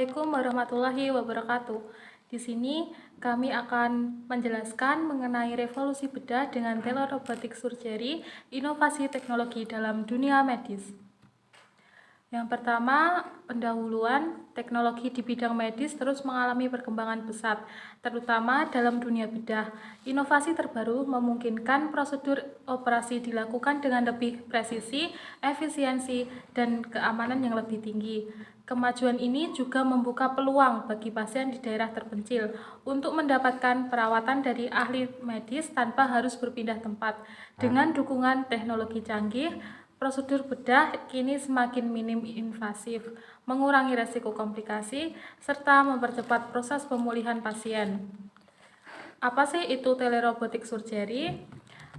Assalamualaikum warahmatullahi wabarakatuh. Di sini kami akan menjelaskan mengenai revolusi bedah dengan telerobotik surgery, inovasi teknologi dalam dunia medis. Yang pertama, pendahuluan teknologi di bidang medis terus mengalami perkembangan pesat, terutama dalam dunia bedah. Inovasi terbaru memungkinkan prosedur operasi dilakukan dengan lebih presisi, efisiensi, dan keamanan yang lebih tinggi. Kemajuan ini juga membuka peluang bagi pasien di daerah terpencil untuk mendapatkan perawatan dari ahli medis tanpa harus berpindah tempat. Dengan dukungan teknologi canggih, prosedur bedah kini semakin minim invasif, mengurangi resiko komplikasi, serta mempercepat proses pemulihan pasien. Apa sih itu telerobotik surgery?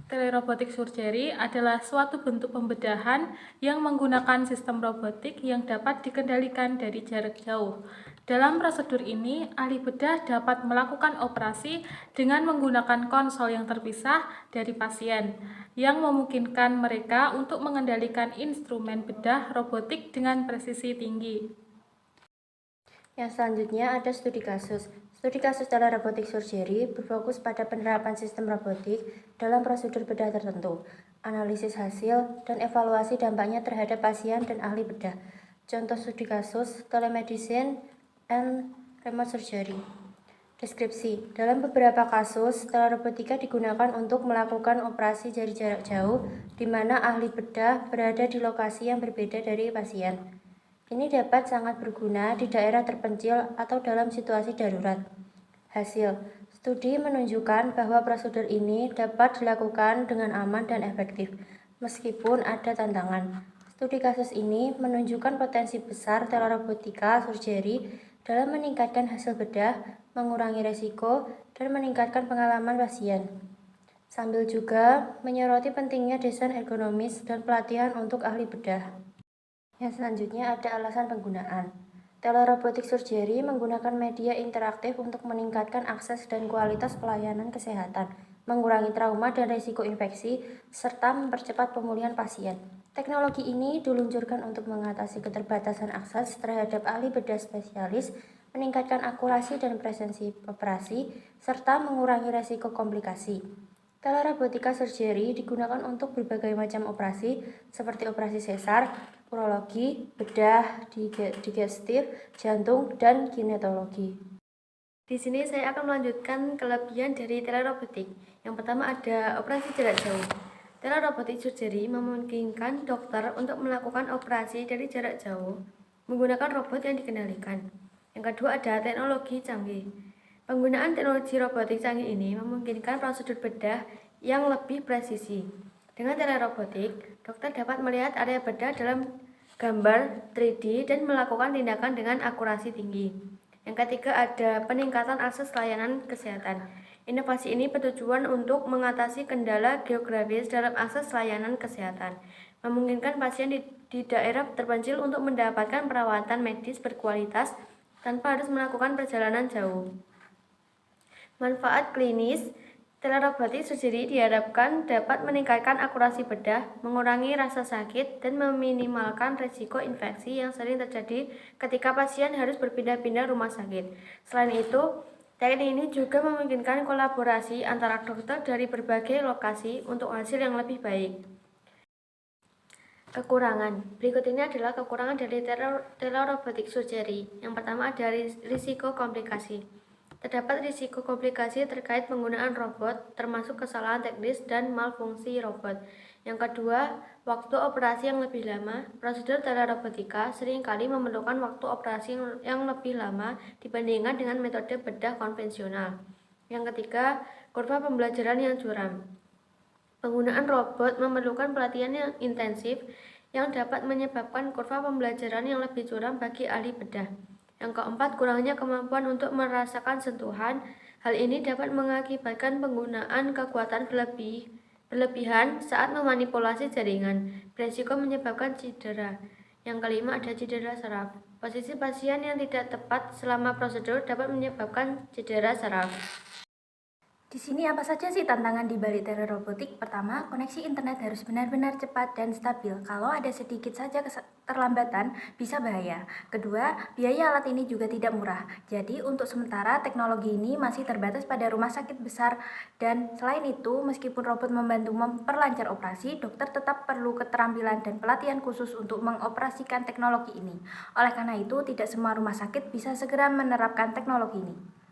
Telerobotik surgery adalah suatu bentuk pembedahan yang menggunakan sistem robotik yang dapat dikendalikan dari jarak jauh. Dalam prosedur ini, ahli bedah dapat melakukan operasi dengan menggunakan konsol yang terpisah dari pasien, yang memungkinkan mereka untuk mengendalikan instrumen bedah robotik dengan presisi tinggi. Yang selanjutnya ada studi kasus. Studi kasus telerobotik surgery berfokus pada penerapan sistem robotik dalam prosedur bedah tertentu, analisis hasil, dan evaluasi dampaknya terhadap pasien dan ahli bedah. Contoh studi kasus, telemedicine and remote surgery. Deskripsi. Dalam beberapa kasus, telerobotika digunakan untuk melakukan operasi dari jarak jauh, di mana ahli bedah berada di lokasi yang berbeda dari pasien. Ini dapat sangat berguna di daerah terpencil atau dalam situasi darurat. Hasil. Studi menunjukkan bahwa prosedur ini dapat dilakukan dengan aman dan efektif, meskipun ada tantangan. Studi kasus ini menunjukkan potensi besar telerobotika surgery dalam meningkatkan hasil bedah, mengurangi resiko, dan meningkatkan pengalaman pasien. Sambil juga menyoroti pentingnya desain ergonomis dan pelatihan untuk ahli bedah. Yang selanjutnya ada alasan penggunaan. Telerobotik surgery menggunakan media interaktif untuk meningkatkan akses dan kualitas pelayanan kesehatan, mengurangi trauma dan risiko infeksi, serta mempercepat pemulihan pasien. Teknologi ini diluncurkan untuk mengatasi keterbatasan akses terhadap ahli bedah spesialis, meningkatkan akurasi dan presensi operasi, serta mengurangi risiko komplikasi. Telerobotika surgery digunakan untuk berbagai macam operasi seperti operasi sesar, urologi, bedah, digestif, jantung, dan ginekologi. Di sini saya akan melanjutkan kelebihan dari telerobotik. Yang pertama ada operasi jarak jauh. Telerobotik surgery memungkinkan dokter untuk melakukan operasi dari jarak jauh menggunakan robot yang dikendalikan. Yang kedua ada teknologi canggih. Penggunaan teknologi robotik canggih ini memungkinkan prosedur bedah yang lebih presisi. Dengan telerobotik, dokter dapat melihat area bedah dalam gambar 3D dan melakukan tindakan dengan akurasi tinggi. Yang ketiga ada peningkatan akses layanan kesehatan. Inovasi ini bertujuan untuk mengatasi kendala geografis dalam akses layanan kesehatan, memungkinkan pasien di daerah terpencil untuk mendapatkan perawatan medis berkualitas tanpa harus melakukan perjalanan jauh. Manfaat klinis, telerobotik surgery diharapkan dapat meningkatkan akurasi bedah, mengurangi rasa sakit, dan meminimalkan risiko infeksi yang sering terjadi ketika pasien harus berpindah-pindah rumah sakit. Selain itu, teknik ini juga memungkinkan kolaborasi antara dokter dari berbagai lokasi untuk hasil yang lebih baik. Kekurangan. Berikut ini adalah kekurangan dari telerobotik surgery. Yang pertama ada risiko komplikasi. Terdapat risiko komplikasi terkait penggunaan robot, termasuk kesalahan teknis dan malfungsi robot. Yang kedua, waktu operasi yang lebih lama. Prosedur telerobotika seringkali memerlukan waktu operasi yang lebih lama dibandingkan dengan metode bedah konvensional. Yang ketiga, kurva pembelajaran yang curam. Penggunaan robot memerlukan pelatihan yang intensif yang dapat menyebabkan kurva pembelajaran yang lebih curam bagi ahli bedah. Yang keempat, kurangnya kemampuan untuk merasakan sentuhan. Hal ini dapat mengakibatkan penggunaan kekuatan berlebihan saat memanipulasi jaringan, beresiko menyebabkan cedera. Yang kelima ada cedera saraf. Posisi pasien yang tidak tepat selama prosedur dapat menyebabkan cedera saraf. Di sini apa saja sih tantangan di balik telerobotik? Pertama, koneksi internet harus benar-benar cepat dan stabil. Kalau ada sedikit saja keterlambatan, bisa bahaya. Kedua, biaya alat ini juga tidak murah. Jadi, untuk sementara teknologi ini masih terbatas pada rumah sakit besar. Dan selain itu, meskipun robot membantu memperlancar operasi, dokter tetap perlu keterampilan dan pelatihan khusus untuk mengoperasikan teknologi ini. Oleh karena itu, tidak semua rumah sakit bisa segera menerapkan teknologi ini.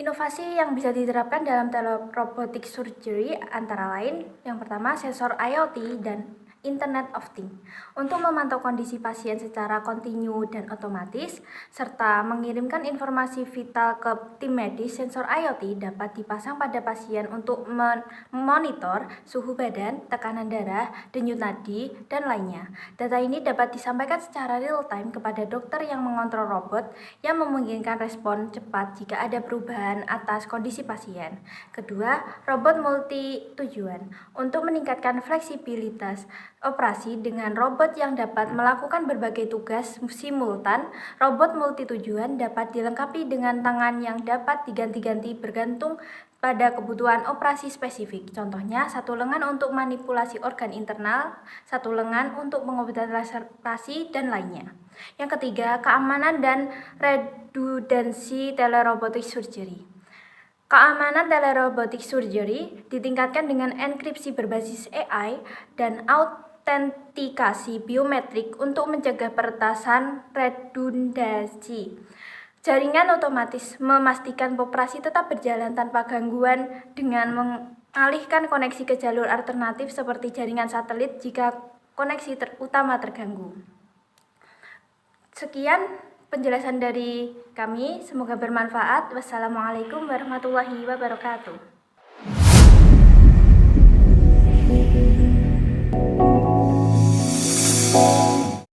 Inovasi yang bisa diterapkan dalam telerobotic surgery antara lain, yang pertama sensor IoT dan Internet of Things untuk memantau kondisi pasien secara kontinu dan otomatis, serta mengirimkan informasi vital ke tim medis. Sensor IoT dapat dipasang pada pasien untuk memonitor suhu badan, tekanan darah, denyut nadi, dan lainnya. Data ini dapat disampaikan secara real-time kepada dokter yang mengontrol robot yang memungkinkan respon cepat jika ada perubahan atas kondisi pasien. Kedua, robot multi tujuan untuk meningkatkan fleksibilitas operasi dengan robot yang dapat melakukan berbagai tugas simultan. Robot multi tujuan dapat dilengkapi dengan tangan yang dapat diganti-ganti bergantung pada kebutuhan operasi spesifik. Contohnya, satu lengan untuk manipulasi organ internal, satu lengan untuk pengobatan respirasi, dan lainnya. Yang ketiga, keamanan dan redundansi telerobotic surgery. Keamanan telerobotic surgery ditingkatkan dengan enkripsi berbasis AI dan autentikasi biometrik untuk mencegah peretasan redundansi. Jaringan otomatis memastikan operasi tetap berjalan tanpa gangguan dengan mengalihkan koneksi ke jalur alternatif seperti jaringan satelit jika koneksi utama terganggu. Sekian penjelasan dari kami, semoga bermanfaat. Wassalamualaikum warahmatullahi wabarakatuh.